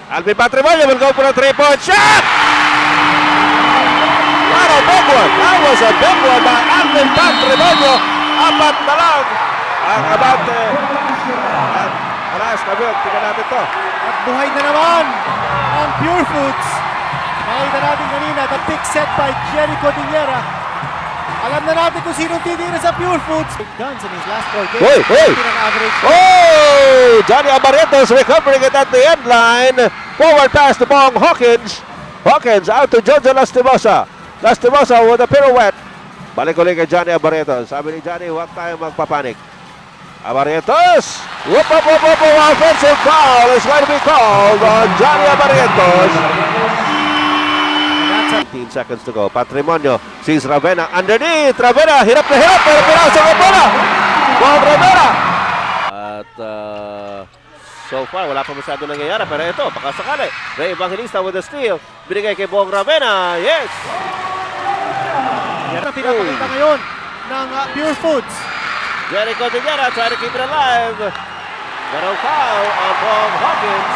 Alvin Patrimonio will go for a 3-point shot! What a big one! That was a big one by Alvin Patrimonio. Apat na lang ang abante. At Alaska Milk, tingnan natin to. At buhay na naman ang Pure Foods. Nakita natin kanina, the pick set by Jerry Cordillera. Alam na natin kung sino titira sa Pure Foods. Guns in his last 4 games. Hoy! Average. Oh! Johnny Abarrientos recovering it at the end line. Forward pass to Bong Hawkins. Hawkins out to Jojo Lastimosa. Lastimosa with a pirouette. Balik ulit kay Johnny Abarrientos. Sabi ni Johnny, huwag tayo magpapanik. Abarrientos! Whoop, whoop, whoop, whoop, whoop. Offensive foul is going to be called on Johnny Abarrientos. 15 seconds to go. Patrimonio sees Ravena underneath. Ravena, hirap na hirap. Pero pinasok ang bola. Bong Ravena. At so far, wala pa masyado nangyayari. Pero ito, baka sakali. Ray Evangelista with the steal. Binigay kay Bong Ravena. Yes! Yan ang pinapakita ngayon ng Pure Foods. Jerry Cordillera trying to keep it alive. Merong foul on Bong Hawkins.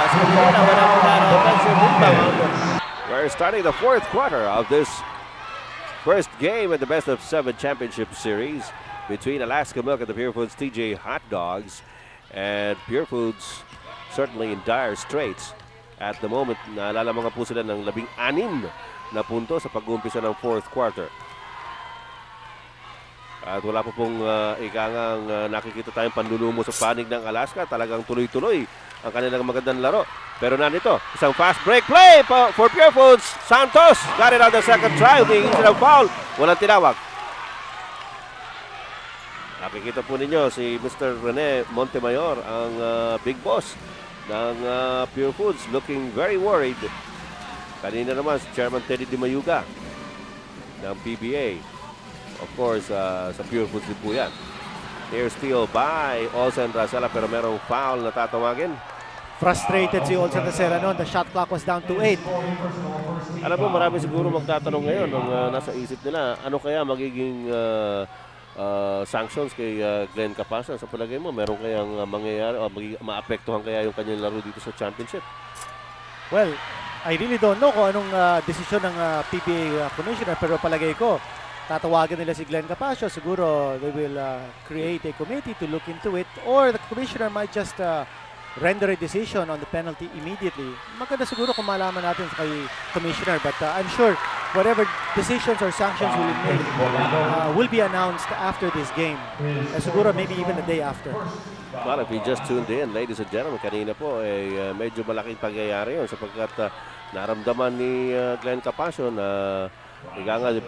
As Cordillera went up with that offensive rebound. We're starting the fourth quarter of this first game in the best of 7 championship series between Alaska Milk and the Pure Foods TJ Hot Dogs. And Pure Foods certainly in dire straits. At the moment, naalala mga po sila ng 16 na punto sa pag-uumpisa ng fourth quarter. At wala po pong ikangang nakikita tayong panlulumo sa panig ng Alaska. Talagang tuloy-tuloy ang kanilang magandang laro. Pero nanito, isang fast break play for Pure Foods. Santos got it on the second try. Humingi ng foul. Walang tinawag. Nakikita po ninyo si Mr. Rene Montemayor, ang big boss ng Pure Foods, looking very worried. Kanina naman si Chairman Teddy Di Mayuga ng PBA. Of course, sa Pure Foods din po yan. Clear steal by Olsen Racela, pero merong foul na tatawagin. Frustrated si Olsen Racela noon. The shot clock was down to 8. Alam mo, marami siguro magtatanong ngayon nung nasa isip nila, ano kaya magiging sanctions kay Glenn Capasa? Sa palagay mo, meron kayang mangyayari o maapektuhan kaya yung kanyang laro dito sa championship? Well, I really don't know kung anong desisyon ng PBA commissioner, pero palagay ko, tatawagan nila si Glenn Capasio. Siguro they will create a committee to look into it, or the commissioner might just render a decision on the penalty immediately. Maganda siguro kung malaman natin kay commissioner, but I'm sure whatever decisions or sanctions will be made will be announced after this game. Siguro maybe even the day after. Well, if you just tuned in, ladies and gentlemen, kanina po medyo malaking pangyayari yun sapagkat naramdaman ni Glenn Capasio na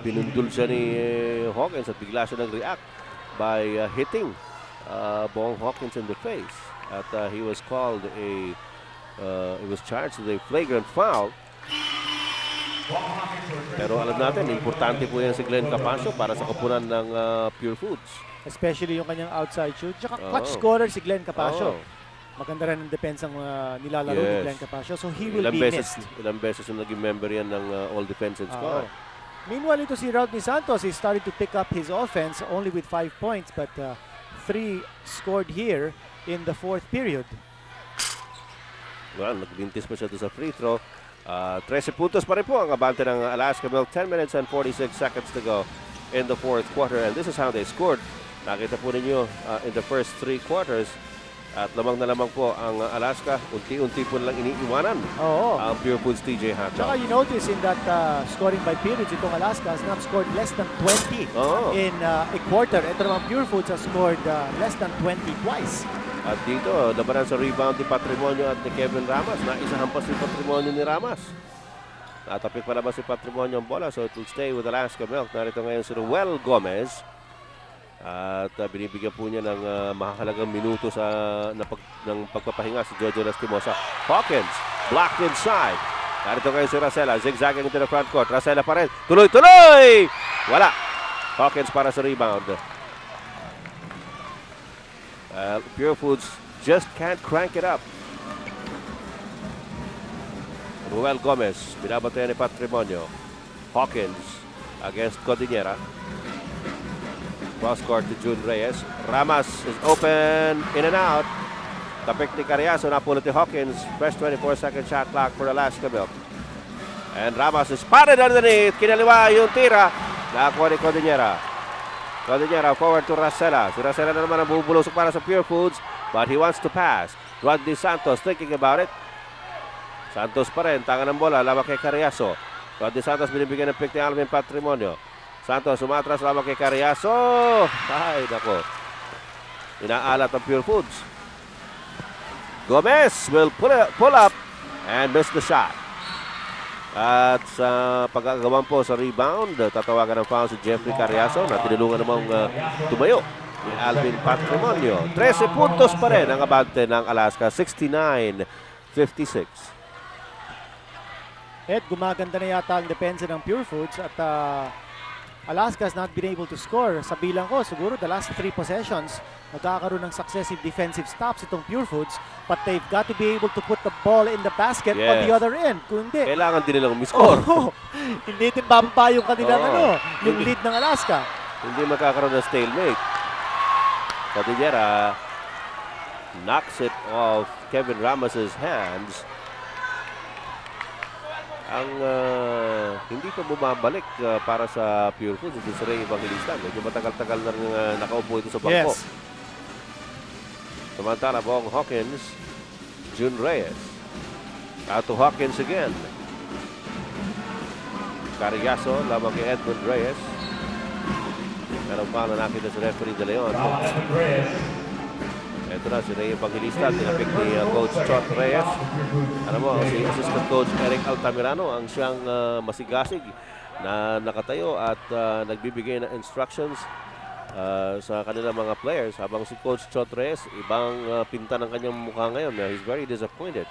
pinundul siya ni Hawkins at bigla siya nag-react by hitting Bong Hawkins in the face. At he was called he was charged with a flagrant foul. Pero alam natin, importante po yan si Glenn Capasio para sa kapunan ng Pure Foods. Especially yung kanyang outside shoot. Tsaka clutch scorer si Glenn Capasio. Maganda rin ang depensang nilalaro ni Glenn Capasio. So he will be missed. Ilang beses yung naging member yan ng All Defensive Squad. Meanwhile, ito si Rodney Santos, he started to pick up his offense only with 5 points, but 3 scored here in the fourth period. Well, nagbintis pa siya doon sa free throw. 13 puntos pa rin po ang abante ng Alaska Milk. 10 minutes and 46 seconds to go in the fourth quarter. And this is how they scored. Nakita po ninyo in the first 3 quarters. At lamang na lamang po ang Alaska. Unti-unti po lang iniiwanan ang Pure Foods TJ Hot Dogs. Tsaka you notice in that scoring by periods, itong Alaska has not scored less than 20 in a quarter. Ito naman Pure Foods has scored less than 20 twice. At dito, labanan sa rebound ni Patrimonio at ni Kevin Ramas. Naisa hampas si Patrimonio ni Ramas. Natapik pa naman si Patrimonio ang bola, so it will stay with Alaska Milk. Narito ngayon si Ruel Gomez. At binibigyan po niya ng mahalagang minuto ng pagpapahinga si Jojo Lastimosa. Hawkins, blocked inside. Narito ngayon si Racela, zigzagging into the front court. Racela pa rin, tuloy-tuloy! Wala. Hawkins para sa rebound. Pure Foods just can't crank it up. Ruel Gomez, binabantayan ni Patrimonio. Hawkins against Cordillera. Cross court to June Reyes. Ramas is open, in and out. Tapik ni Carriazo, napulot ni Hawkins. Fresh 24-second shot clock for Alaska Milk. And Ramos is spotted underneath. Kinaliwa yung tira. Nakakuha ni Cordillera. Cordillera forward to Racela. Si Racela na naman ang bubulusok para sa Pure Foods. But he wants to pass. Rodney Santos thinking about it. Santos pa rin. Tangan ng bola. Laban kay Carriazo. Rodney Santos binibigyan ng pick ni Alvin Patrimonio. Santos umatras laban kay Carriazo. Ay, nako. Inaalat ang Pure Foods. Gomez will pull up and miss the shot. At sa pag-agawan po sa rebound, tatawagan ng foul si Jeffrey Carriazo na tinulungan namang tumayo ni Alvin Patrimonio. 13 puntos pa rin ang abante ng Alaska, 69-56. Ed, gumaganda na yata ang depensa ng Pure Foods at Alaska has not been able to score. Sa bilang ko, siguro the last 3 possessions, nagkakaroon ng successive defensive stops itong Pure Foods, but they've got to be able to put the ball in the basket on the other end. Kung hindi, kailangan din nilang umiscore. Hindi din bababa yung kanilang yung lead ng Alaska. Hindi magkakaroon ng stalemate. Cordillera knocks it off Kevin Ramos's hands. Ang hindi pa bumabalik para sa Pure Foods ito si Ray Evangelista. Medyo matagal-tagal na rin nakaupo ito sa bangko. Yes. Samantala, Bong Hawkins, June Reyes. Out to Hawkins again. Carriazo, labang kay Edmund Reyes. Pero paano nakita sa referee De Leon. Ito na si Ray Evangelista, tinapik ni Coach Chot Reyes. Alam mo, si Assistant Coach Eric Altamirano ang siyang masigasig na nakatayo at nagbibigay ng instructions sa kanilang mga players. Habang si Coach Chot Reyes, ibang pinta ng kanyang mukha ngayon. He's very disappointed.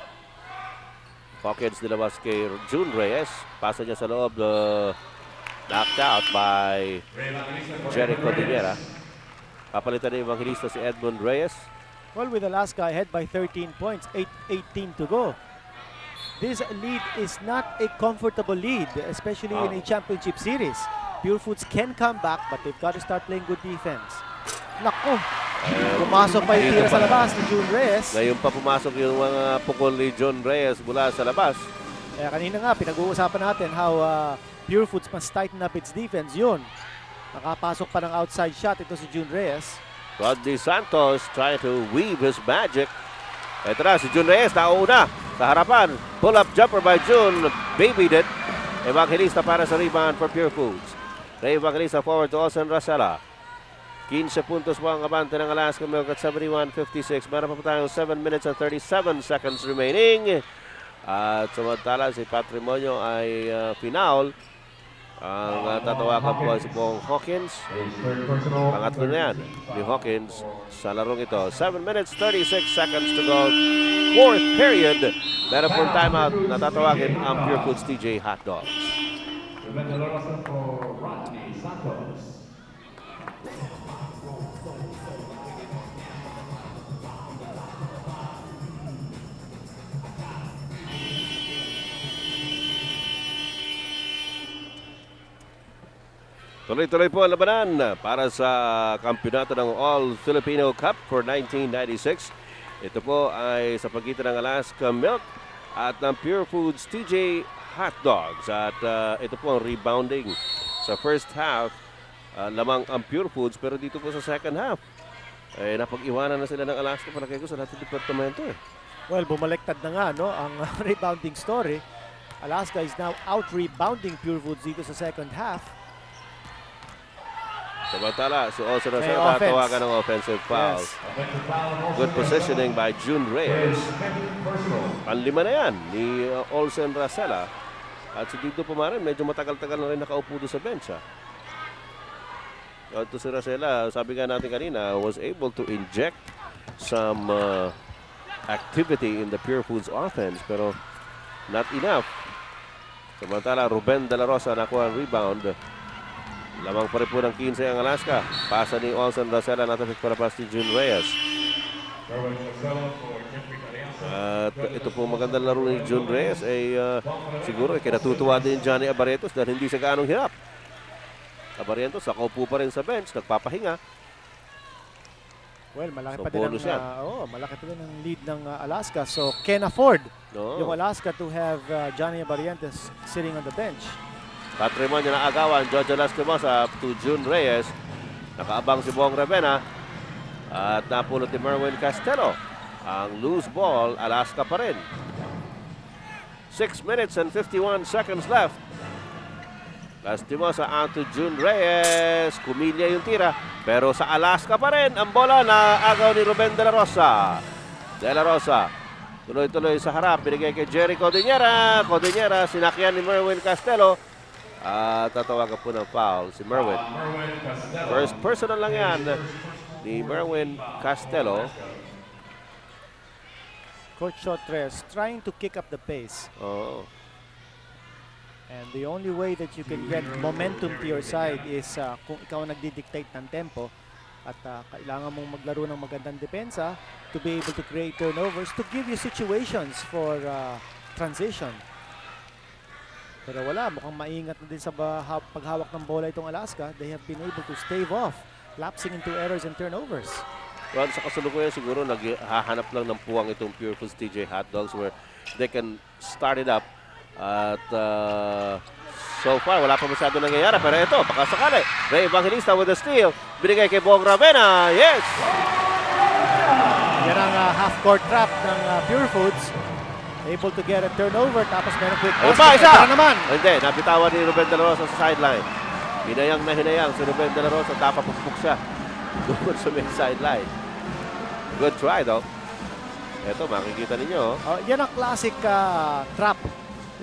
Hawkins nilabas kay June Reyes. Pasa niya sa loob, knocked out by Jerry Cordillera. Papalitan ni Evangelista si Edmund Reyes. Well, with Alaska ahead by 13 points, 8:18 to go. This lead is not a comfortable lead, especially in a championship series. Pure Foods can come back, but they've got to start playing good defense. Nako, pumasok pa yung tira sa labas ni June Reyes. Ngayon pa pumasok yung mga pukol ni John Reyes mula sa labas. Kaya kanina nga, pinag-uusapan natin how Pure Foods must tighten up its defense. Yun, nakapasok pa ng outside shot ito si June Reyes. Rodney Santos trying to weave his magic. Ito na, si June Reyes nauna sa harapan. Pull-up jumper by June. Babied it. Evangelista para sa rebound for Pure Foods. Ray Evangelista forward to Olsen Racela. 15 puntos po ang abante ng Alaska Milk at 71-56. Meron pa tayong 7 minutes and 37 seconds remaining. At samantala si Patrimonio ay finaul. Ang tatawagan po ay si Bong Hawkins. Pangatlo na yan ni Hawkins sa larong ito. 7 minutes, 36 seconds to go. Fourth period. Meron pong timeout na tatawagin ang Pure Foods TJ Hot Dogs. Tuloy-tuloy po ang labanan para sa kampiyonato ng All-Filipino Cup for 1996. Ito po ay sa pagitan ng Alaska Milk at ng Pure Foods TJ Hot Dogs. At ito po ang rebounding sa first half. Lamang ang Pure Foods pero dito po sa second half. Napag-iwanan na sila ng Alaska para kayo sa lahat ng departamento. Well, bumaliktad na nga ang rebounding story. Alaska is now out-rebounding Pure Foods dito sa second half. Samantala, si Olsen Racela tatawagan ng offensive foul. Yes. Good positioning by June Reyes. Panlima na yan ni Olsen Racela. At si Dito Pumarin, medyo matagal-tagal na rin nakaupo doon sa bench. Ito si Racela, sabi nga natin kanina, was able to inject some activity in the Pure Foods offense, pero not enough. Samantala, Ruben De La Rosa nakuha ang rebound. Lamang pa rin po ng 15 ang Alaska. Pasa ni Olsen Racela, natapik para pas ni June Reyes. At ito po magandang laro ni June Reyes ay siguro kinatutuwa din Johnny Abarrientos dahil hindi siya gaanong hirap. Abarrientos nakaupo pa rin sa bench, nagpapahinga. Well, malaki So, pa din bonus yan. malaki pa din ang lead ng Alaska. So, can afford No. yung Alaska to have Johnny Barrientos sitting on the bench. Patrimonio ng agawan, Jojo Lastimosa to June Reyes. Nakaabang si Bong Ravena. At napulot ni Merwin Castelo. Ang loose ball, Alaska pa rin. 6 minutes and 51 seconds left. Lastimosa out to June Reyes. Kumilya yung tira. Pero sa Alaska pa rin ang bola na agaw ni Ruben De La Rosa. De La Rosa. Tuloy-tuloy sa harap. Binigay kay Jerry Codinera. Codinera sinakyan ni Merwin Castelo. At tatawagan po ng foul si Merwin. First personal lang yan ni Merwin Castelo. Coach Sotres trying to kick up the pace. Oh. And the only way that you can get momentum to your side is kung ikaw nagdi-dictate ng tempo at kailangan mong maglaro ng magandang depensa to be able to create turnovers to give you situations for transition. Pero wala, mukhang maingat na din sa paghawak ng bola itong Alaska. They have been able to stave off lapsing into errors and turnovers. Well, sa kasalukuyan siguro naghahanap lang ng puwang itong Pure Foods TJ Hot Dogs where they can start it up. At so far, wala pa masyado nangyayari. Pero ito, baka sakali. Ray Evangelista with the steal. Binigay kay Bong Ravena. Yes! Yan ang half-court trap ng Pure Foods. Able to get a turnover. Tapos meron quick Ayun pass. pa, isa! Ito na naman. Hindi, nabitawan ni Ruben De La Rosa sa sideline. Hinayang na hinayang si Ruben De La Rosa. Tapapukpuk siya doon sa may sideline. Good try though. Ito, makikita ninyo. Yan ang classic trap.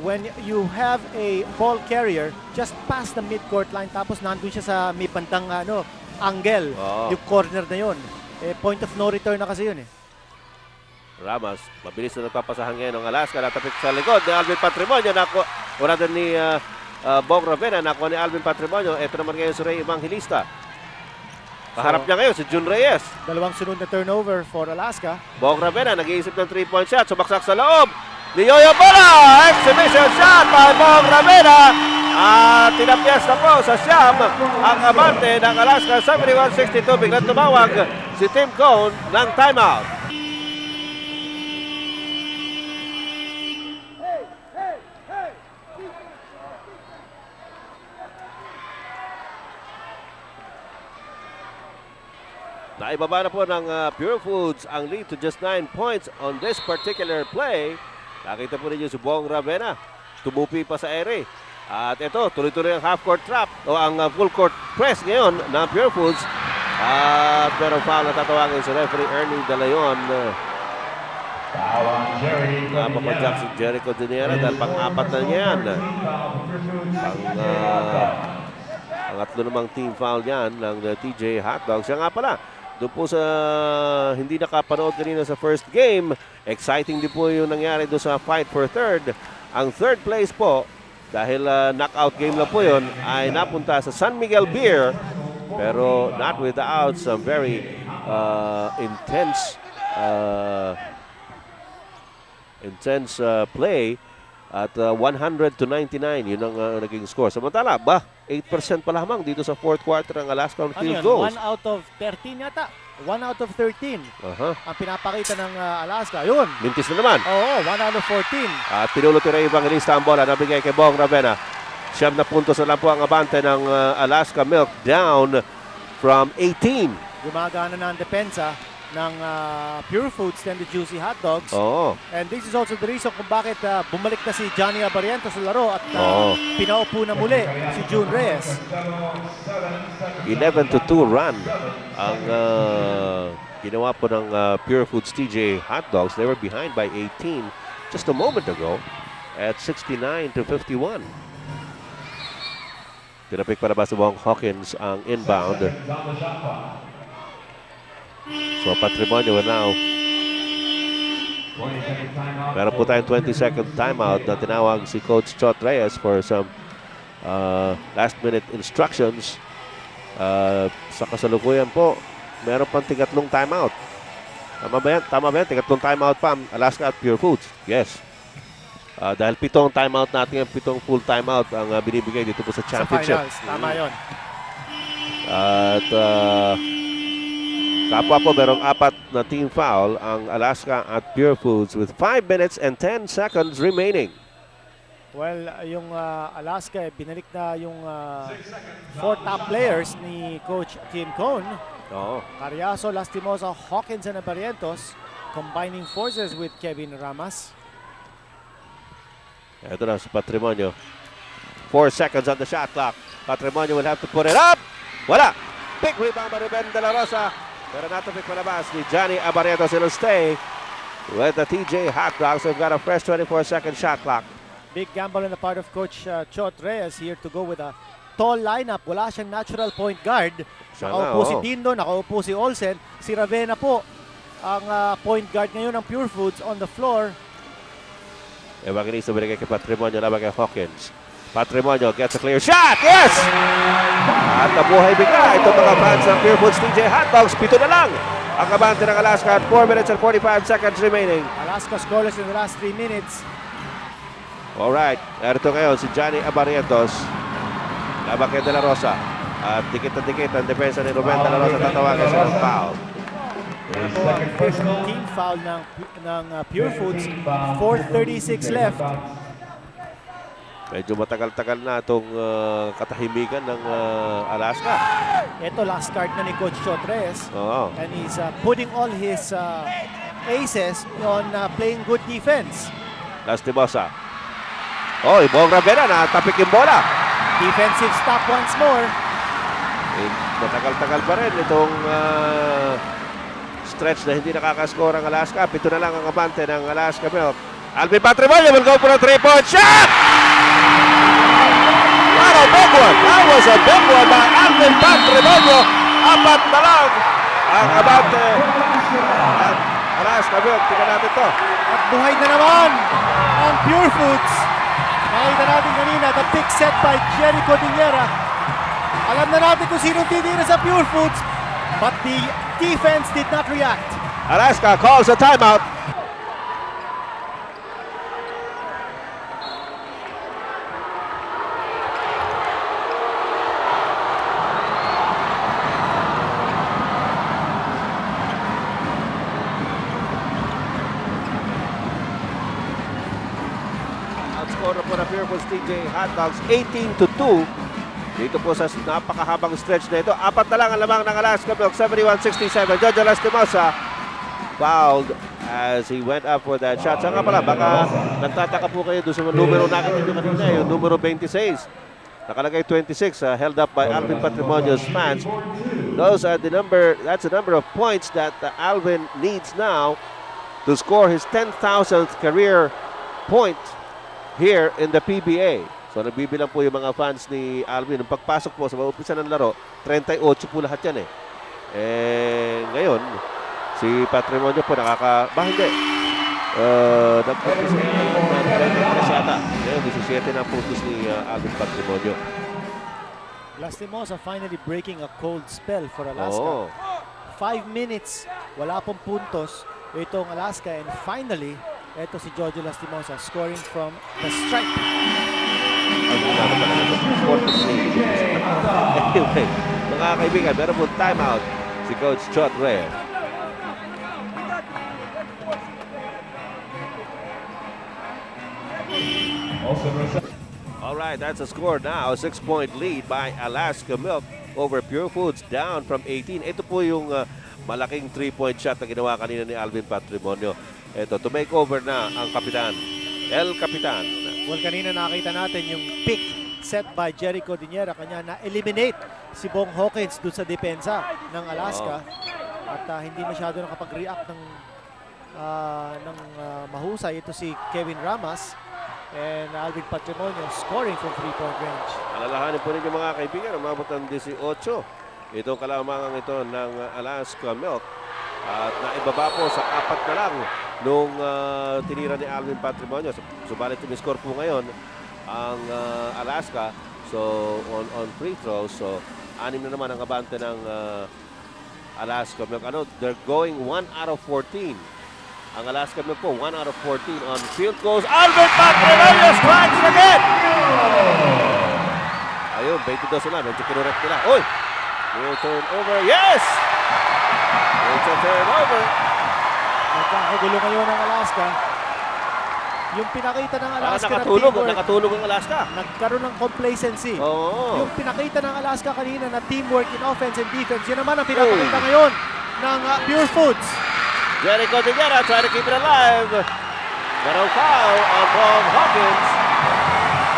When you have a ball carrier, just pass the mid-court line. Tapos nandun siya sa may pantang angle. Oo. Yung corner na yun. Point of no return na kasi yun eh. Ramos, mabilis na nagpapasahan ngayon ng Alaska. Natapit sa likod ni Alvin Patrimonio. Wala din ni Bong Ravena. Nakuha ni Alvin Patrimonio. Ito naman ngayon si Ray Evangelista. Kaharap niya ngayon si June Reyes. Dalawang sunod na turnover for Alaska. Bong Ravena nag-iisip ng 3-point shot. Sumaksak sa loob. Ni Yoyo Bola. Exhibition shot by Bong Ravena. At tinapyas na po sa siyam ang abante ng Alaska 71-62. Biglang tumawag si Tim Cone ng timeout. Naibaba na po ng Pure Foods ang lead to just 9 points on this particular play. Nakita po ninyo si Bong Ravena. Tumupi pa sa ere. At ito, tuloy-tuloy ang half-court trap o ang full-court press ngayon ng Pure Foods. At meron foul na tatawagin si referee Ernie De Leon. Napapadyak si Jerry Codinera dahil pang-apat na niya yan. Pangatlo namang team foul yan ng TJ Hot Dogs. Siya nga pala, doon po sa hindi nakapanood kanina sa first game, exciting din po yung nangyari doon sa fight for third. Ang third place po, dahil knockout game lang po yun, ay napunta sa San Miguel Beer. Pero not without some very intense play. At 100-99, yun ang naging score. Samantala, 8% pa lamang dito sa fourth quarter ng Alaska on field goals. 1 out of 13 yata. 1 out of 13 ang pinapakita ng Alaska. Yun. Mintis na naman. Oo, 1 out of 14. At pinulot ni Ray Evangelista ang bola. Nabigay kay Bong Ravena. 7 na puntos na lang po ang abante ng Alaska Milk down from 18. Gumagana na ang depensa ng Pure Foods and the Juicy Hot Dogs. Oo. And this is also the reason kung bakit bumalik na si Johnny Barrientos sa laro at pinaupo na muli si June Reyes. 11-2 run ang ginawa po ng Pure Foods TJ Hot Dogs. They were behind by 18 just a moment ago at 69-51. Pinapik para ba sa Bong Hawkins ang inbound. So Patrimonio will now. Meron po tayong 20-second timeout na tinawag si Coach Chot Reyes for some last-minute instructions. Sa kasalukuyan po, meron pang tigatlong timeout. Tama ba yan? Tama ba yan? Tigatlong timeout pa ang Alaska at Pure Foods. Yes. Dahil 7 timeout natin, 7 full timeout ang binibigay dito po sa championship. Sa finals, tama yun. At Kapwa po merong 4 na team foul ang Alaska at Pure Foods with 5 minutes and 10 seconds remaining. Well, yung Alaska, binalik na yung 4 top players ni Coach Tim Cone. Oo. Carriazo, Lastimosa, Hawkins, and Barrientos combining forces with Kevin Ramas. Ito na sa Patrimonio. 4 seconds on the shot clock. Patrimonio will have to put it up. Wala. Big rebound by Ruben De La Rosa. Pero natapik palabas ni Johnny Abarrientos. It'll stay with the TJ Hot Dogs. They've got a fresh 24-second shot clock. Big gamble on the part of Coach Chot Reyes here to go with a tall lineup. Wala siyang natural point guard. Siya Nakaupo nga, si oo. Dindo, nakaupo si Olsen. Si Ravena po ang point guard ngayon ng Pure Foods on the floor. Evangelista binigay kay Patrimonio laban kay Hawkins. Patrimonio gets a clear shot. Yes! At nabuhay bigla itong mga fans ng Pure Foods TJ Hot Dogs. 7 na lang ang kabante ng Alaska at 4 minutes and 45 seconds remaining. Alaska scoreless in the last 3 minutes. Alright, narito ngayon si Johnny Abarrientos laban kay De La Rosa. At dikit na dikit ang depensa ni Ruben De La Rosa. Tatawagan siya ng foul. First team foul ng Pure Foods. 4:36 left. Medyo matagal-tagal na itong katahimikan ng Alaska. Ito last card na ni Coach Chot Reyes. Oo. And he's putting all his aces on playing good defense. Lastimosa. Oh, Ibong Ravena na tapik yung bola. Defensive stop once more. Matagal-tagal pa rin itong stretch na hindi nakakascore ang Alaska. 7 na lang ang abante ng Alaska Milk. Alvin Patrimonio will go for a 3-point shot! What a big one! That was a big one by Alvin Patrimonio. 4 na lang ang abante ng Alaska Milk. Tingnan natin to. At buhay na naman ang Pure Foods. Nakita natin kanina, the pick set by Jerry Cordillera. Alam na natin kung sino titira sa Pure Foods, but the defense did not react. Alaska calls a timeout. Outscorer po na Pure Foods TJ Hot Dogs 18-2. Dito po sa napakahabang stretch na ito. 4 na lang ang lamang ng Alaska Milk. 71-67. Jojo Lastimosa fouled as he went up for that shot. Saan nga pala, baka nagtataka po kayo doon sa numero nakita nyo kanina, yung numero 26. Nakalagay 26, held up by Alvin Patrimonio's fans. That's the number of points that Alvin needs now to score his 10,000th career point here in the PBA. So nagbibilang po yung mga fans ni Alvin. Nung pagpasok po sa umpisa ng laro, 38 po lahat yan eh. Ngayon, si Patrimonio po hindi. Nagpupunta siya yata. Ngayon, 17 na puntos ni Alvin Patrimonio. Lastimosa finally breaking a cold spell for Alaska. 5 minutes, wala pong puntos itong Alaska. And finally, ito si Jojo Lastimosa scoring from the stripe. Anyway, mga kaibigan, meron po timeout si Coach Chot Reyes. Alright, that's a score now. A 6-point lead by Alaska Milk over Pure Foods, down from 18. Ito po yung malaking 3-point shot na ginawa kanina ni Alvin Patrimonio. Ito, to make over na ang kapitan, El Capitan. Well, kanina nakita natin yung pick set by Jerry Cordillera. Kanya na-eliminate si Bong Hawkins dun sa depensa ng Alaska. At hindi masyado nakapag-react ng mahusay. Ito si Kevin Ramas and Alvin Patrimonio scoring from 3-point range. Alalahanin po ninyo mga kaibigan, umabot ng 18. Itong kalamangan ito ng Alaska Milk. At naibaba po sa 4 na lang nung tinira ni Alvin Patrimonio. Subalit tumiscore po ngayon ang Alaska. So on free throws. So 6 na naman ang abante ng Alaska Milk. They're going 1 out of 14. Ang Alaska Milk po 1 out of 14 on field goes. Alvin Patrimonio strikes again! Ayun, 22 sila. Medyo kinurek nila. Uy! Will turn over. Yes! It's a turnover. Nagkakagulo ngayon ng Alaska. Yung pinakita ng Alaska na teamwork, nakatulog ang Alaska. nagkaroon ng complacency. Oo. Yung pinakita ng Alaska kanina na teamwork in offense and defense, yun naman ang pinapakita ngayon ng Pure Foods. Jericho Tiguera trying to keep it alive. Pero foul on Bob Hawkins.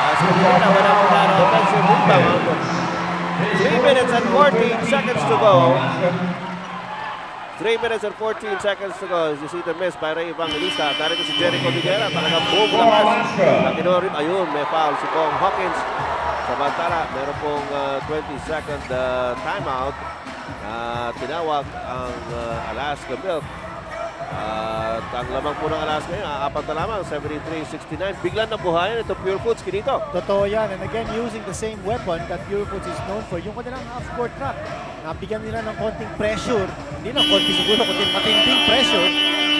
As Tiguera went up with that offensive rebound. 3 minutes and 14 seconds to go. 3 minutes and 14 seconds to go. As you see the miss by Ray Evangelista. Narito si Jericho Tiguera. Talagang boom labas. Ang kinorin, ayun, may foul si Bob Hawkins. Samantala, meron pong 20-second timeout. Tinawag ang Alaska Milk. At ang lamang po ng Alaska ngayon, apat na lamang, 73-69. Biglang nabuhayan ito Pure Foods, Kinito. Totoo yan. And again, using the same weapon that Pure Foods is known for, yung kanilang half-court trap. Nabigyan nila ng konting pressure. Hindi lang konti siguro, kundi matinding pressure.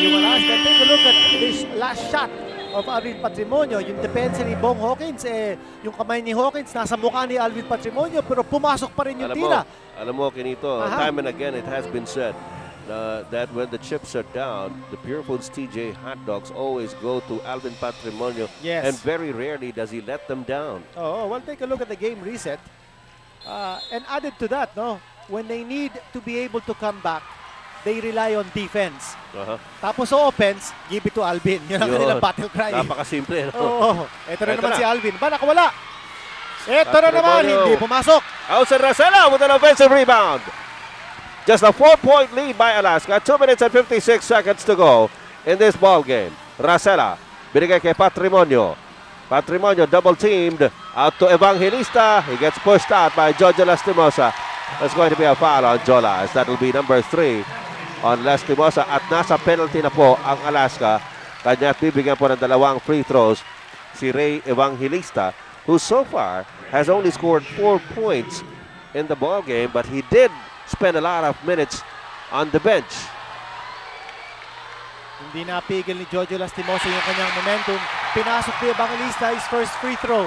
Yung Alaska, take a look at this last shot of Alvin Patrimonio. Yung depensa ni Bong Hawkins, yung kamay ni Hawkins nasa mukha ni Alvin Patrimonio, pero pumasok pa rin yung tira. Alam mo, Kinito, time and again it has been said that when the chips are down, the Pure Foods TJ hot dogs always go to Alvin Patrimonio. Yes. And very rarely does he let them down. Oh, well, take a look at the game reset. And added to that, no, when they need to be able to come back, they rely on defense. Tapos sa offense, give it to Alvin. Yun ang kanilang battle cry. Napakasimple. No? Oo. Ito na naman si Alvin. Ba, nakawala. Ito na naman, hindi pumasok. Alcen Racela with an offensive rebound. Just a 4-point lead by Alaska. 2 minutes and 56 seconds to go in this ball game. Racela, binigay kay Patrimonio. Patrimonio double-teamed out to Evangelista. He gets pushed out by Jojo Lastimosa. There's going to be a foul on Jolas. That will be number 3 on Lastimosa. At nasa penalty na po ang Alaska. Kanya at bibigyan po ng 2 free throws si Ray Evangelista, who so far has only scored 4 points in the ball game, but he did spend a lot of minutes on the bench. Hindi napigil ni Jojo Lastimosa yung kanyang momentum. Pinasok ni Evangelista his first free throw.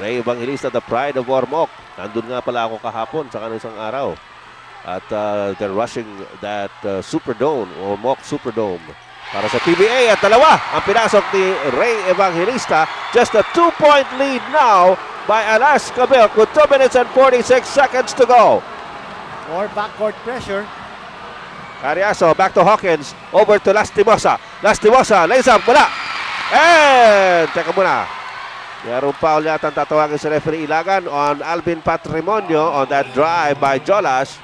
Ray Evangelista, the pride of Ormoc. Nandun nga pala ako kahapon sa kanang isang araw. At they're rushing that Superdome, Ormoc Superdome. Para sa PBA at 2 ang pinasok ni Ray Evangelista. Just a 2-point lead now by Alaska Milk with 2 minutes and 46 seconds to go. More backcourt pressure. Cariaso back to Hawkins. Over to Lastimosa. Lastimosa, lays up, wala. And, teka muna. Mayroong foul yata ang tatawagin sa referee Ilagan on Alvin Patrimonio on that drive by Jolas.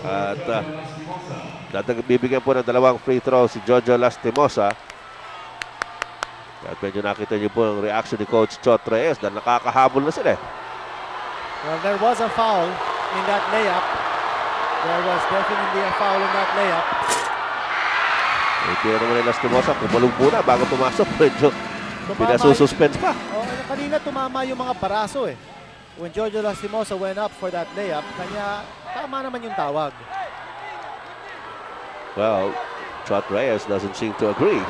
At bibigyan po ng 2 free throw si Jojo Lastimosa. At medyo nakita niyo po ang reaction ni Coach Chot Reyes dahil nakakahabol na sila. Well, there was a foul in that layup. There was definitely a foul in that layup. Tira naman ni Lastimosa, kumalong muna bago pumasok. Medyo pinasususpense pa. Oh, kanina tumama yung mga paraso eh. When Jojo Lastimosa went up for that layup, kanya tama naman yung tawag. Well, Chot Reyes doesn't seem to agree.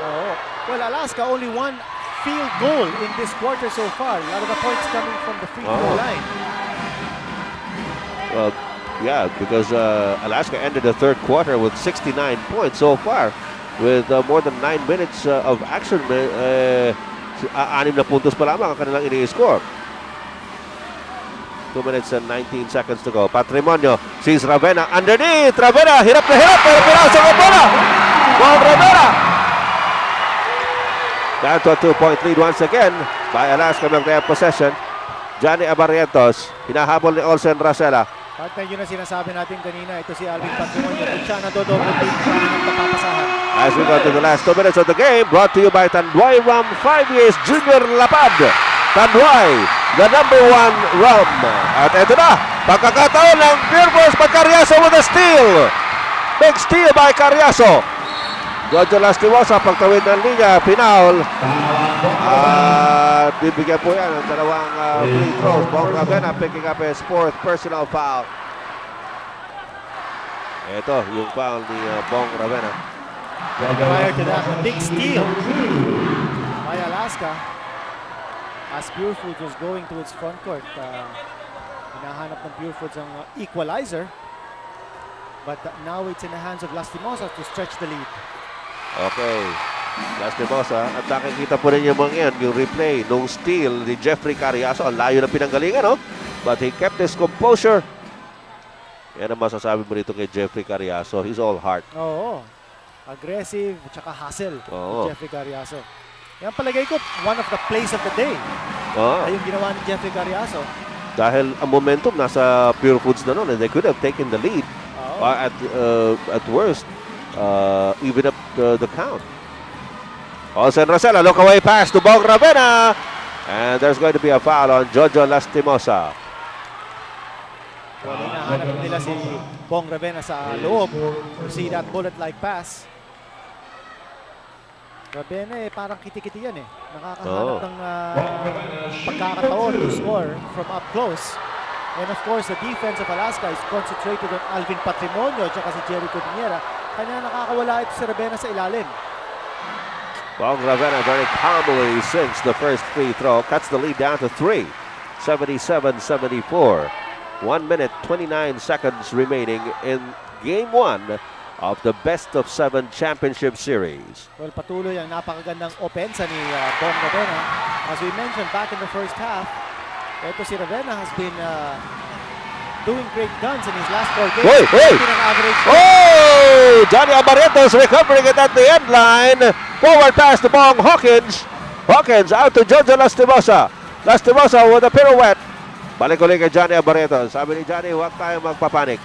Oh. Well, Alaska only 1 field goal in this quarter so far. A lot of the points coming from the free throw line. Well, yeah, because Alaska ended the third quarter with 69 points so far with more than 9 minutes of action. 6 na puntos pa lamang ang kanilang ini-score. 2 minutes and 19 seconds to go. Patrimonio sees Ravena underneath. Ravena, hirap na hirap, pero pinasok ang bola. Ball Ravena. Down to a 2-point lead once again by Alaska. Magkaya possession. Johnny Abarrientos, hinahabol ni Alcen Racela. Partner, yun ang sinasabi natin kanina. Ito si Alvin Patrimonio. Kung siya nadodouble team, siya ang napapasahan. As we go to the last 2 minutes of the game, brought to you by Tanduay Rum 5 years Junior Lapad. Tanduay, the #1 rum. At ito na, pagkakataon ng Pure Foods by Cariaso with a steal. Big steal by Cariaso. Jojo Lastimosa, pagtawid ng linya, pinaul. At bibigyan po yan ng 2 free throws. Bong Ravena picking up his 4th personal foul. Ito, yung foul ni Bong Ravena. Prior to that, a big steal by Alaska. as Pure Foods was going to its front court. Hinahanap ng Pure Foods ang equalizer. But now it's in the hands of Lastimosa to stretch the lead. Okay. Lastimosa. At nakikita po rin yung mga yan, yung replay nung steal ni Jeffrey Cariaso. Ang layo ng pinanggalingan, no? But he kept his composure. Yan ang masasabi mo rito kay Jeffrey Cariaso. He's all heart. Oo. Aggressive, tsaka hustle. Oo. Jeffrey Cariaso. Yan palagay ko, one of the plays of the day. Oo. Ay yung ginawa ni Jeffrey Cariaso. Dahil ang momentum nasa Pure Foods na noon, and they could have taken the lead. At worst, even up the count. Olsen Rosella, look away pass to Bong Ravena. And there's going to be a foul on Jojo Lastimosa. Well, hinahanap nila si Bong Ravena sa loob. You see that bullet-like pass. Ravena parang kiti-kiti yan Nakakahanap ng pagkakataon to score from up close. And of course, the defense of Alaska is concentrated on Alvin Patrimonio at si Jericho Piñera. Kanya nakakawala ito si Ravena sa ilalim. Bong Ravena very calmly sinks the first free throw. Cuts the lead down to 3. 77-74. 1 minute, 29 seconds remaining in Game 1 of the best-of-7 championship series. Well, patuloy ang napakagandang opensa ni Bong Ravena. As we mentioned back in the first half, ito si Ravena has been doing great guns in his last 4 games. Oh! Johnny Abarrientos recovering it at the end line. Forward pass to Bong Hawkins. Hawkins out to Jojo Lastimosa. Lastimosa with a pirouette. Balik ulit kay Johnny Abarrientos. Sabi ni Johnny, huwag tayo magpapanik.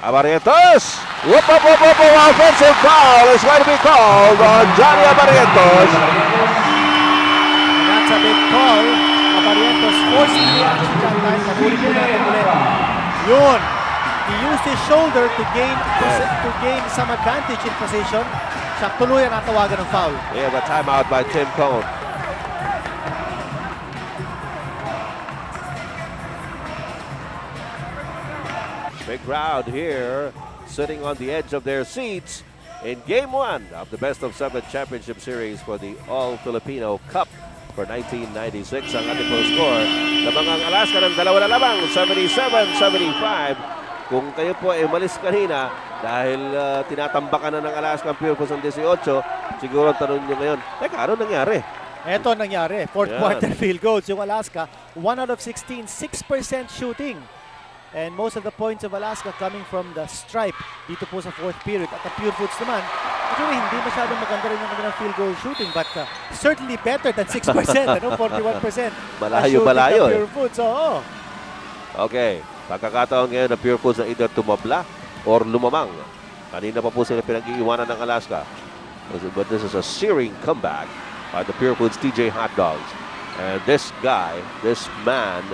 Abarrientos! Whoop, whoop, whoop, whoop, whoop. Offensive foul is going to be called on Johnny Abarrientos. And that's a big call. Abarrientos forcing the action that time. Nahuli po natin ulit. Yun. He used his shoulder to gain some advantage in position. Siya tuloy ang natawagan ng foul. We have a timeout by Tim Cone. Big crowd here sitting on the edge of their seats in Game 1 of the best-of-7 championship series for the All-Filipino Cup for 1996. Ang ating full score, lamang ang Alaska ng 2 na lamang, 77-75. Kung kayo po ay umalis kanina dahil tinatambakan na ng Alaska ang Pure Foods ng 18, siguro ang tanong nyo ngayon, teka, ano nangyari? Ito nangyari. Fourth quarter field goals. Yung Alaska, 1 out of 16, 6% shooting. And most of the points of Alaska coming from the stripe dito po sa fourth period. At the Pure Foods naman, actually hindi masyadong maganda rin yung kanilang field goal shooting, but certainly better than 6%, 41%. Malayo-malayo Pure Foods, oo. Okay, pagkakataon ngayon ng Pure Foods na either tumabla or lumamang. Kanina pa po sila pinag-iiwanan ng Alaska. But this is a searing comeback by the Pure Foods TJ Hot Dogs. And this guy, this man,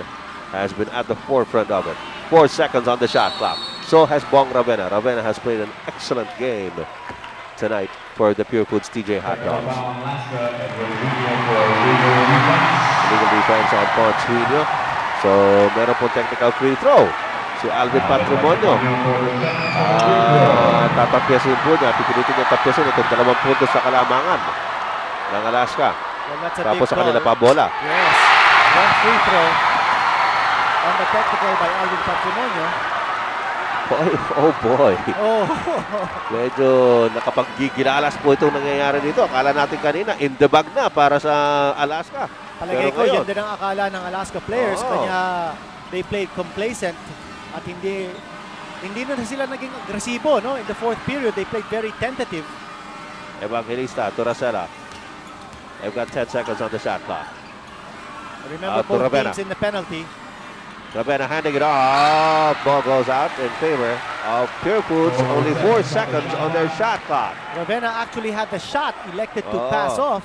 has been at the forefront of it. 4 seconds on the shot clock. So has Bong Ravena. Ravena has played an excellent game tonight for the Pure Foods TJ Hot Dogs. Legal defense on Ponchino. So meron po technical free throw. Si Alvin Patrimonio. Tatapyasin po niya. Pipilitin niya tapyasin itong 2 puntos sa kalamangan ng Alaska. Well, tapos sa kanila pa bola. Yes. One free throw on the technical by Alvin Patrimonio. Oh boy. Oh. Medyo nakapaggigilalas po itong nangyayari dito. Akala natin kanina, in the bag na para sa Alaska. Palagay ko, yan din ang akala ng Alaska players. Oo. Kanya they played complacent at hindi na sila naging agresibo, no? In the fourth period, they played very tentative. Evangelista, Torasela. They've got 10 seconds on the shot clock. Remember both teams in the penalty. Ravena handing it off. Ball goes out in favor of Pure Foods. Only 4 seconds on their shot clock. Ravena actually had the shot, elected to pass off.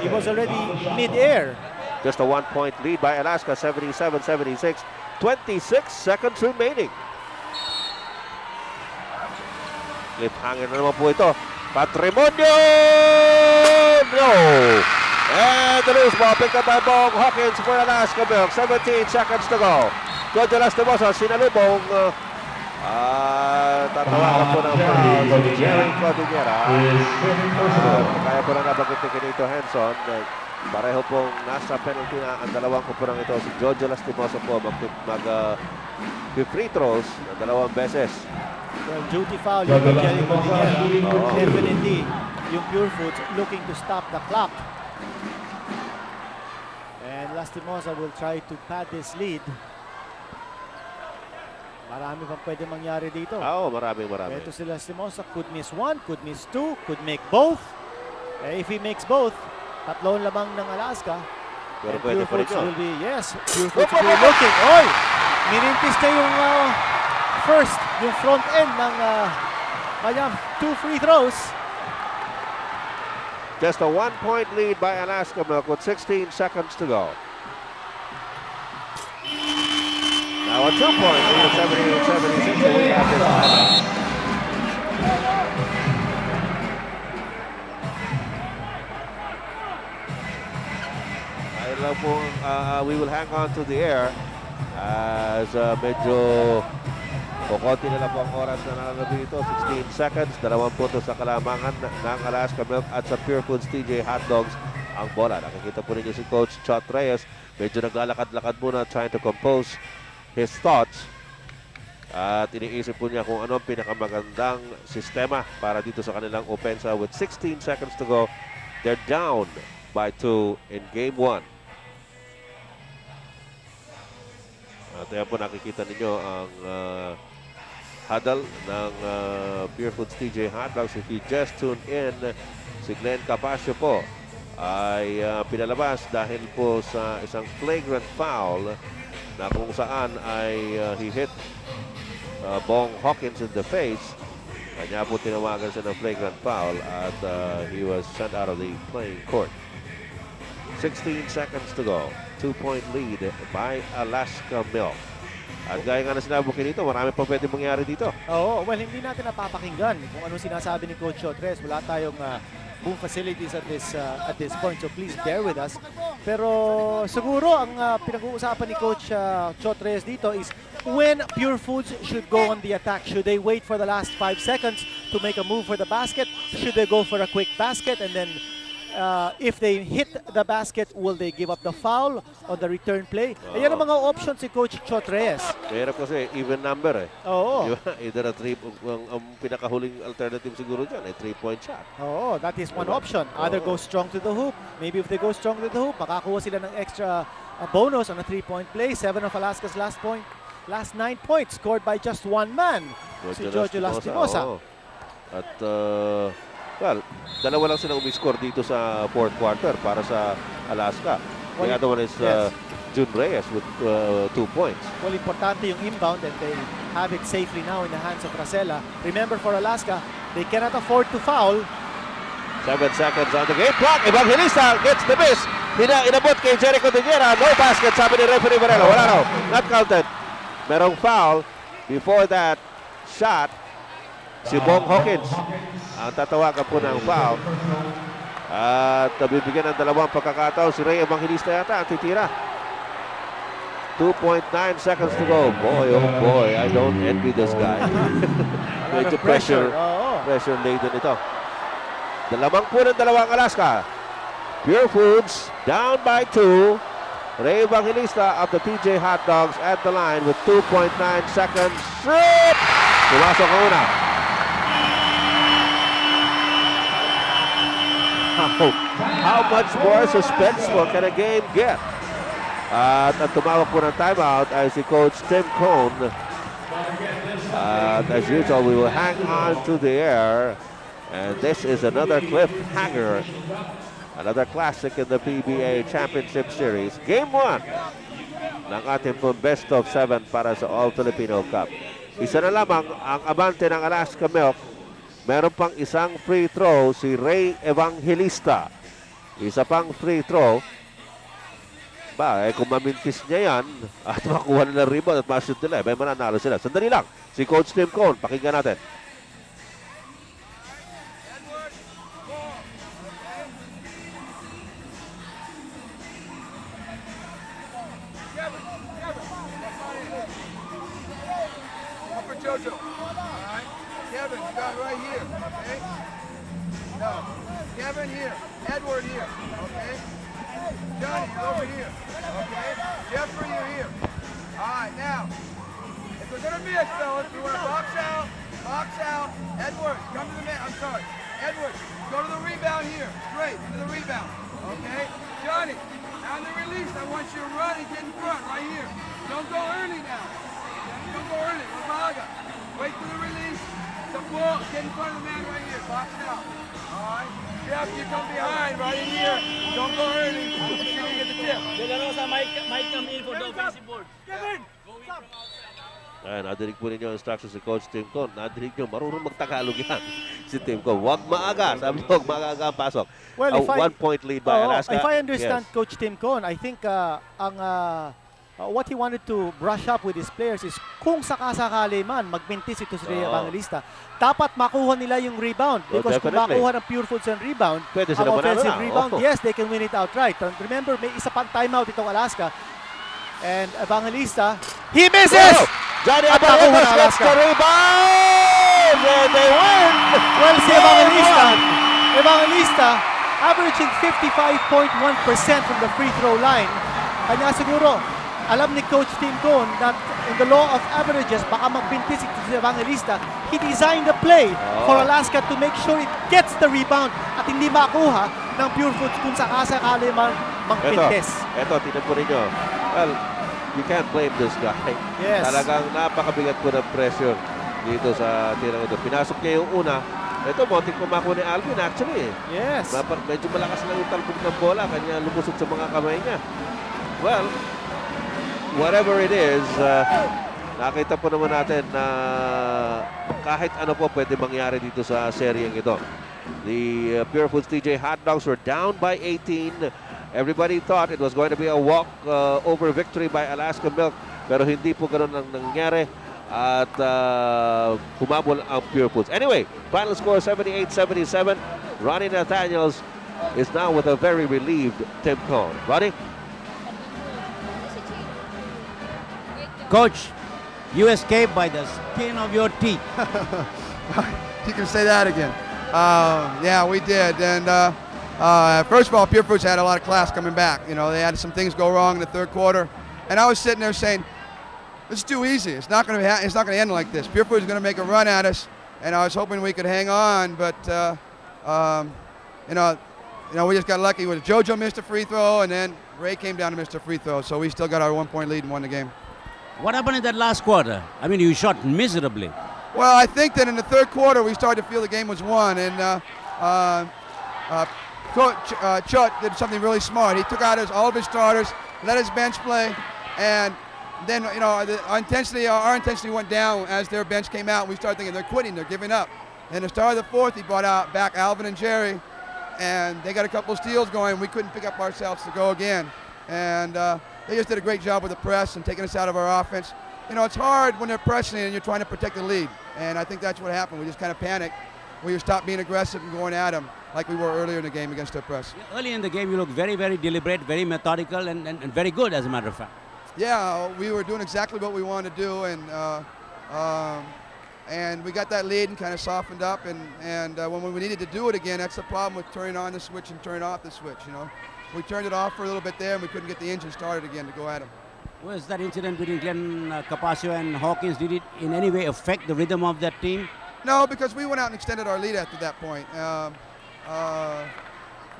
He was already mid-air. Just a 1-point lead by Alaska, 77-76. 26 seconds remaining. Cliffhanger na naman po ito. Patrimonio! No! And the loose ball picked up by Bong Hawkins for Alaska Milk. 17 seconds to go. Jojo Lastimosa, sinalubong. Tatawagan po ng foul si Jerry Cordillera. Kaya po na nabanggit ni Kenito Henson. Pareho pong nasa penalty na ang dalawang kupurang ito. Si Jojo Lastimoso po free throws na dalawang beses. Well, duty foul yung Jericho Tiguera. Definitely, yung Pure Foods looking to stop the clock. And Lastimosa will try to pad this lead. Marami pang pwede mangyari dito. Oo, marami. Ito si Lastimosa, could miss one, could miss two, could make both. If he makes both, tatlong lamang ng Alaska. Pero pwede pa rin yun. Will be, yes, Pure Foods will be looking. Oy! Minintis na yung yung front end ng kanyang 2 free throws. Just a 1-point lead by Alaska Milk with 16 seconds to go. Now a 2-point lead at 78-76. So we have this timeout. We will hang on to the air as medyo kukunti na lang po ang oras na nananabi ito. 16 seconds, 2 puntos sa kalamangan ng Alaska Milk at sa Pure Foods TJ Hot Dogs ang bola. Nakikita po ninyo si Coach Chot Reyes. Medyo naglalakad-lakad muna, trying to compose his thoughts. At iniisip po niya kung ano ang pinakamagandang sistema para dito sa kanilang opensa. With 16 seconds to go, they're down by 2 in Game 1. At ayan po nakikita ninyo ang huddle ng Pure Foods TJ Hot Dogs. If you just tuned in, si Glenn Capasio po ay pinalabas dahil po sa isang flagrant foul na kung saan ay he hit Bong Hawkins in the face. Kanya po tinawagan siya ng flagrant foul at he was sent out of the playing court. 16 seconds to go. 2-point lead by Alaska Milk. At gaya nga na sinabi ko dito, marami pa pwede mangyari dito. Oo, well, hindi natin napapakinggan kung anong sinasabi ni Coach Chotres. Wala tayong boom facilities at this point, so please bear with us. Pero siguro ang pinag-uusapan ni Coach Chotres dito is when Pure Foods should go on the attack. Should they wait for the last 5 seconds to make a move for the basket? Should they go for a quick basket and then if they hit the basket, will they give up the foul on the return play? Ayan ang mga options si Coach Chotres. Mahirap kasi even number eh. Oo. Diba? Either ang pinakahuling alternative siguro dyan ay 3-point shot. Oo, that is one option. Either go strong to the hoop. Maybe if they go strong to the hoop, makakuha sila ng extra bonus on a 3-point play. 7 of Alaska's last 9 points scored by just one man. Si Jojo Lastimosa. At well, dalawa lang sila umiscore dito sa fourth quarter para sa Alaska. The other one is Jun Reyes with 2 points. Well, importante yung inbound and they have it safely now in the hands of Racela. Remember, for Alaska, they cannot afford to foul. 7 seconds on the game clock. Evangelista gets the miss. Inabot kay Jericho Tiguera. No basket, sabi ni referee Varela. Wala raw. Not counted. Merong foul. Before that shot, si Bong Hawkins ang tatawagan po ng foul. At bibigyan ng dalawang pagkakataon. Si Ray Evangelista yata ang titira. 2.9 seconds to go. Boy, oh boy, I don't envy this guy. Medyo pressure laden ito. Dalawang po ng dalawang Alaska. Pure Foods down by 2. Ray Evangelista of the TJ Hot Dogs at the line with 2.9 seconds. Shoot! Pumasok ang una. How much more suspenseful can a game get? At ang tumawag po ng timeout ay si Coach Tim Cone. At as usual, we will hang on to the air. And this is another cliffhanger. Another classic in the PBA Championship Series. Game 1 ng ating pong best of 7 para sa All-Filipino Cup. Isa na lamang ang abante ng Alaska Milk. Meron pang isang free throw si Ray Evangelista. Isa pang free throw. Kung mamintis niya yan at makuha nila rebound at ma-shoot nila, may mananalo sila. Sandali lang. Si Coach Tim Cone, pakinggan natin. Jojo. All right. Kevin, you got right here. Okay. No. Kevin here. Edward here. Okay. Johnny, you're over here. Okay? Jeffrey, you're here. All right, now, if we're going to miss, fellas, we want to box out. Edwards, come to the man. I'm sorry. Edwards, go to the rebound here. Straight to the rebound. Okay? Johnny, on the release, I want you to run and get in front right here. Don't go early now. Johnny, don't go early. Lamaga. Wait for the release. Support. Get in front of the man right here. Box out. All right? Jeff, you come behind right in here. Don't go early. Let's see if you get the tip. De La Rosa might come in for the offensive board. Ayan, nadinig po ninyo ang instructions si Coach Tim Con. Nadinig nyo, marunong magtagalog yan si Tim Con. Huwag maaga. Sabi mo, huwag maaga ang pasok. Well, A if I- 1-point lead by Alaska. If I understand Yes. Coach Tim Cohn, I think what he wanted to brush up with his players is kung sakasakali man magmintis ito si Rhea Oo. Evangelista, dapat makuha nila yung rebound. Oh, Because kung definitely. makuha ng Pure Foods ang rebound, Pwede ang sila manalo offensive na. rebound, Oo. yes, they can win it outright. And remember, may isa pang timeout itong Alaska. And Evangelista, he misses! Oh! Johnny At nakuha Abarrientos ng gets Alaska. the rebound! And they win! Well, si Evangelista, averaging 55.1% from the free throw line. Kanya siguro, alam ni Coach Tim Cohn that in the law of averages, baka magbintis ito si Evangelista. He designed the play for Alaska to make sure it gets the rebound at hindi makuha ng Pure Foods kung sakasakali man magbintis. Ito, tingnan po ninyo. Well, you can't blame this guy. Yes. Talagang napakabigat po ng pressure dito sa tirang ito. Pinasok niya yung una. Ito, monting kumako ni Alvin actually. Yes. Medyo malakas lang yung talbog ng bola, kanya lumusot sa mga kamay niya. Well, whatever it is, nakita po naman natin na kahit ano po pwede mangyari dito sa seryeng ito. The Pure Foods TJ Hot Dogs were down by 18. Everybody thought it was going to be a walk over victory by Alaska Milk, pero hindi po ganun ang nangyari at humabol ang Pure Foods. Anyway, final score 78-77. Ronnie Nathaniels is now with a very relieved Tim Cohn. Ronnie? Coach, you escaped by the skin of your teeth. You can say that again. Yeah, we did. And first of all, Pure Foods had a lot of class coming back. You know, they had some things go wrong in the third quarter, and I was sitting there saying, "It's too easy. It's not going to. It's not going to end like this. Pure Foods is going to make a run at us." And I was hoping we could hang on, but you know, we just got lucky with JoJo missed a free throw, and then Ray came down to miss a free throw. So we still got our 1-point lead and won the game. What happened in that last quarter? I mean, you shot miserably. Well, I think that in the third quarter we started to feel the game was won, and Coach Chut did something really smart. He took out all of his starters, let his bench play, and then our intensity went down as their bench came out. We started thinking they're quitting, they're giving up. And the start of the fourth, he brought back Alvin and Jerry, and they got a couple of steals going. We couldn't pick up ourselves to go again, and they just did a great job with the press and taking us out of our offense. You know, it's hard when they're pressing and you're trying to protect the lead, and I think that's what happened. We just kind of panicked. We stopped being aggressive and going at them like we were earlier in the game against their press. Early in the game, you looked very, very deliberate, very methodical, and very good, as a matter of fact. Yeah, we were doing exactly what we wanted to do, and we got that lead and kind of softened up. And when we needed to do it again, that's the problem with turning on the switch and turning off the switch. You know, we turned it off for a little bit there, and we couldn't get the engine started again to go at them. Was that incident between Glenn Capascio and Hawkins, did it in any way affect the rhythm of that team? No, because we went out and extended our lead after that point. No,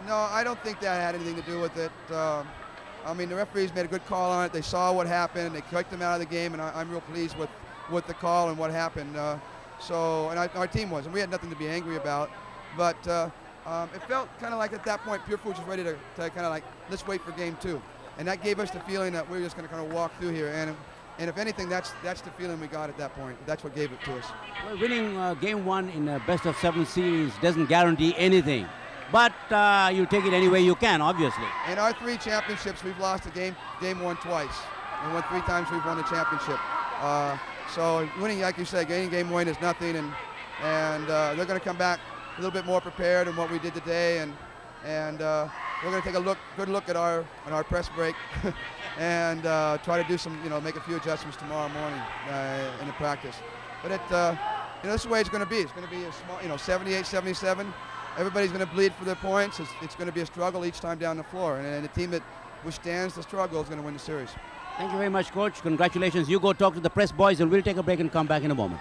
I don't think that had anything to do with it. I mean, the referees made a good call on it. They saw what happened. They kicked them out of the game, and I'm real pleased with the call and what happened. Our team was, and we had nothing to be angry about. But it felt kind of like at that point, Pure Foods was ready to kind of like, let's wait for game two. And that gave us the feeling that we were just going to kind of walk through here. And if anything, that's the feeling we got at that point. That's what gave it to us. Well, winning game one in a best-of-7 series doesn't guarantee anything. But you take it any way you can, obviously. In our 3 championships, we've lost a game one twice. And 3 times we've won the championship. So winning, like you said, getting game one is nothing. And they're going to come back a little bit more prepared than what we did today. And we're going to take a good look at our press break and try to do some, make a few adjustments tomorrow morning in the practice. But You know, this is the way it's going to be. It's going to be a small, 78, 77. Everybody's going to bleed for their points. It's going to be a struggle each time down the floor. And the team that withstands the struggle is going to win the series. Thank you very much, Coach. Congratulations. You go talk to the press boys, and we'll take a break and come back in a moment.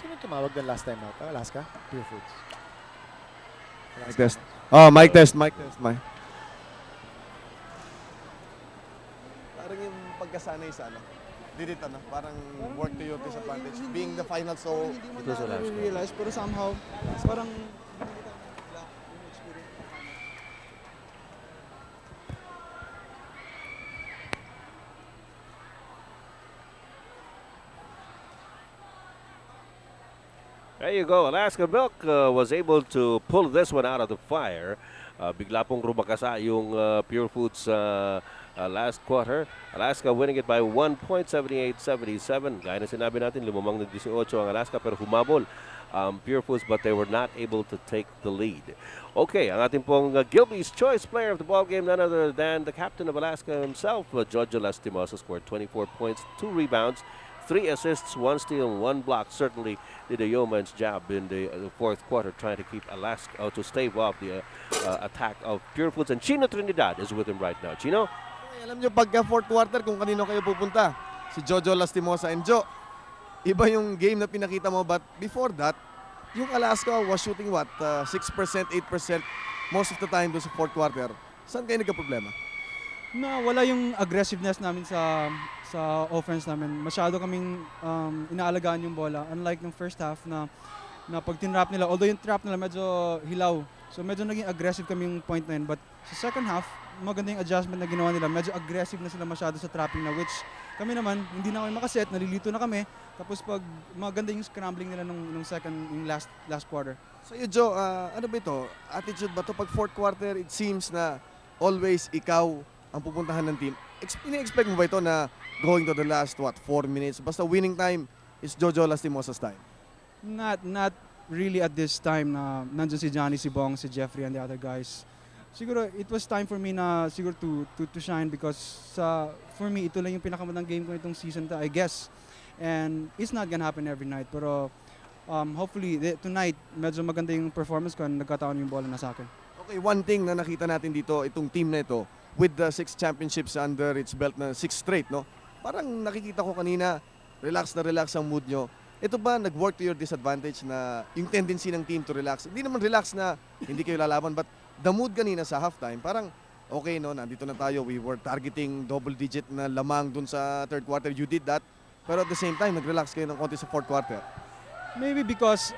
Sino tumawag ng last time out? Alaska? Pure Foods. Mic test. Oh, mic test, mic test, mic. Parang yung pagkasanay sa didit parang work to your disadvantage. Being the final, so Hindi mo na realize, pero somehow, parang There you go. Alaska Milk was able to pull this one out of the fire. Bigla pong rumakasa yung Pure Foods last quarter. Alaska winning it by 1 point, 78-77. Gaya na sinabi natin, lumamang ng 18 ang Alaska pero humabol Pure Foods but they were not able to take the lead. Okay, ang ating pong Gilby's Choice Player of the ball game, none other than the captain of Alaska himself, Jojo Lastimosa, scored 24 points, 2 rebounds, 3 assists, 1 steal, and 1 block. Certainly did a yeoman's job in the fourth quarter trying to keep Alaska, to stave off the attack of Pure Foods. And Chino Trinidad is with him right now. Chino? alam nyo pagka fourth quarter kung kanino kayo pupunta. Si Jojo Lastimosa and Joe. Iba yung game na pinakita mo, but before that, yung Alaska was shooting what? 6%, 8% most of the time doon sa fourth quarter. Saan kayo nagka-problema? na wala yung aggressiveness namin sa offense namin. Masyado kaming inaalagaan yung bola. Unlike ng first half na pag tinrap nila, although yung trap nila medyo hilaw. So medyo naging aggressive kaming point na yun. But sa second half, maganda yung adjustment na ginawa nila. Medyo aggressive na sila masyado sa trapping na which kami naman, hindi na kami makaset, nalilito na kami. Tapos pag maganda yung scrambling nila nung last quarter. So you Joe, ano ba ito? Attitude ba ito? Pag fourth quarter, it seems na always ikaw ang pupuntahan ng team. Ini-expect mo ba ito na going to the last 4 minutes? Basta winning time is Jojo Lastimosa's time. Not really at this time na nandun si Johnny, si Bong, si Jeffrey and the other guys. Siguro it was time for me na siguro to shine because for me ito lang yung pinakamagandang game ko itong season I guess. And it's not gonna happen every night pero hopefully tonight medyo maganda yung performance ko and nagkataon yung bola na sa akin. Okay, one thing na nakita natin dito, itong team na ito, with the 6 championships under its belt na 6 straight, no? Parang nakikita ko kanina, relax na relax ang mood nyo. Ito ba nag-work to your disadvantage na yung tendency ng team to relax? Hindi naman relax na hindi kayo lalaban, but the mood kanina sa halftime, parang okay, no, nandito na tayo, we were targeting double-digit na lamang dun sa third quarter, you did that. Pero at the same time, nag-relax kayo ng konti sa fourth quarter. Maybe because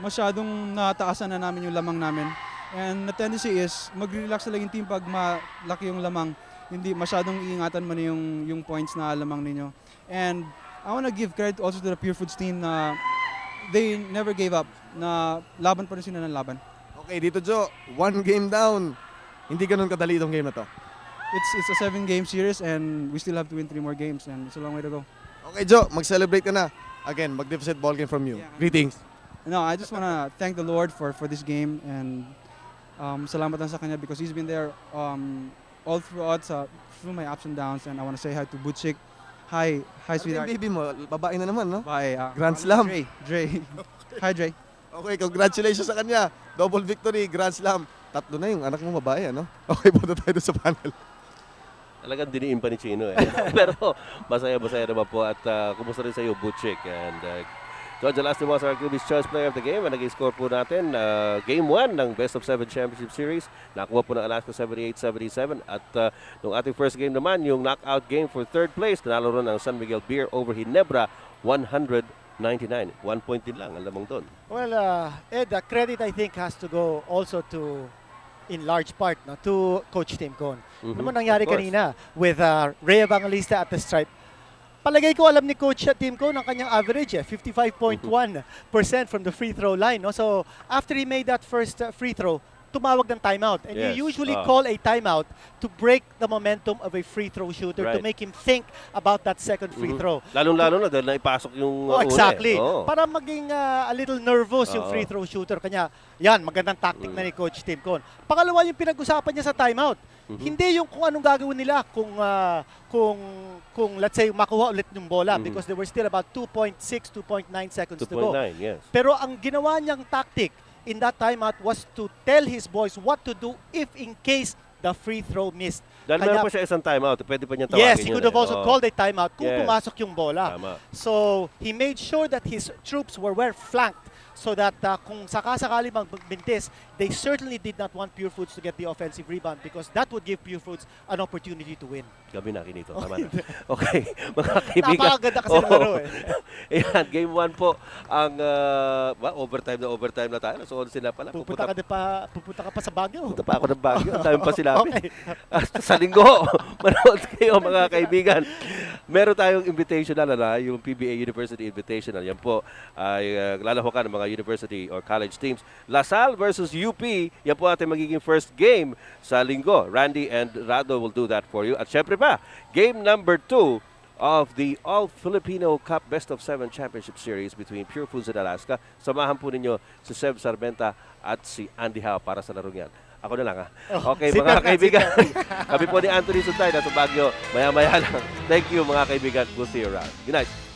masyadong nataasan na namin yung lamang namin. And the tendency is mag-relax na lang yung team pag malaki yung lamang. Hindi masyadong iingatan mo na yung points na lamang ninyo. And I want to give credit also to the Pure Foods team na they never gave up. Na laban pa rin sila ng laban. Okay, dito Joe, 1 game down. Hindi ganun kadali itong game na to. It's a 7-game series and we still have to win 3 more games and it's a long way to go. Okay Joe, mag-celebrate ka na. Again, magnificent ball game from you. Yeah. Greetings. No, I just want to thank the Lord for this game and salamat lang sa kanya because he's been there all throughout through my ups and downs and I want to say hi to Butchik. Hi sweetheart. Yung baby mo, babae na naman, no? Bye. Grand Slam. Dre. Hi Dre. Okay, congratulations sa kanya. Double victory, Grand Slam. 3 na yung anak mo babae, ano? Okay, punta tayo doon sa panel. Talagang diniin pa ni Chino eh. Pero masaya naman po at kumusta rin sa iyo, Butchik. And Jojo Lastimosa, our QB's Choice Player of the Game. And nag-score po natin, Game 1 ng Best of 7 Championship Series. Nakuha po ng Alaska 78-77. At nung ating first game naman, yung knockout game for third place, nanalo ron ang San Miguel Beer over Ginebra, 199. 1 point din lang, ang lamang doon. Well, Ed, the credit I think has to go also to, in large part, no, to Coach Tim Cone. Ano mo nangyari Of course. kanina with Rhea Evangelista at the stripe? Palagay ko alam ni Coach Tim Cone ang kanyang average, 55.1% from the free throw line. No? So after he made that first free throw, tumawag ng timeout. And Yes. you usually Ah. call a timeout to break the momentum of a free throw shooter, to Right. make him think about that second free throw. Lalong-lalo na dahil naipasok yung Oh, una exactly. eh. Oo. Para maging a little nervous yung Oo. free throw shooter. Kanya, yan, magandang tactic na ni Coach Tim Con. Pangalawa, yung pinag-usapan niya sa timeout. Hindi yung kung anong gagawin nila kung let's say makuha ulit yung bola because there were still about 2.6, 2.9 seconds to go. 2.9, yes. Pero ang ginawa niyang tactic in that timeout was to tell his boys what to do if in case the free throw missed. Dahil Kanya- meron pa siya isang timeout, pwede pa niya tawagin Yes, he yun could have eh. also Oo. called a timeout kung Yes. pumasok yung bola. Tama. So, he made sure that his troops were well flanked so that kung sakasakali magbintis, they certainly did not want Pure Foods to get the offensive rebound because that would give Pure Foods an opportunity to win. Gabi na kinito. Tama na. Okay, mga kaibigan. Napakaganda kasi ng Oo. laro eh. Ayan, game 1 po. Ang overtime na tayo. So, sila pala. Pupunta ka pa sa Baguio. Punta pa ako ng Baguio. Ang dami pa sinabi. Okay. Sa linggo, manood kayo mga kaibigan. Meron tayong invitational na yung PBA University Invitational. Yan po ay lalahukan ng mga university or college teams. LaSalle versus UP. Yan po ating magiging first game sa linggo. Randy and Rado will do that for you. At syempre pa, game number 2 of the All-Filipino Cup Best of 7 Championship Series between Pure Foods and Alaska. Samahan po ninyo si Seb Sarmenta at si Andy Hao para sa larong yan. Ako na lang ha. Okay sit mga back, kaibigan. Kami po ni Anthony Suntay na sa Baguio. Maya-maya lang. Thank you mga kaibigan. We'll see you around. Good night.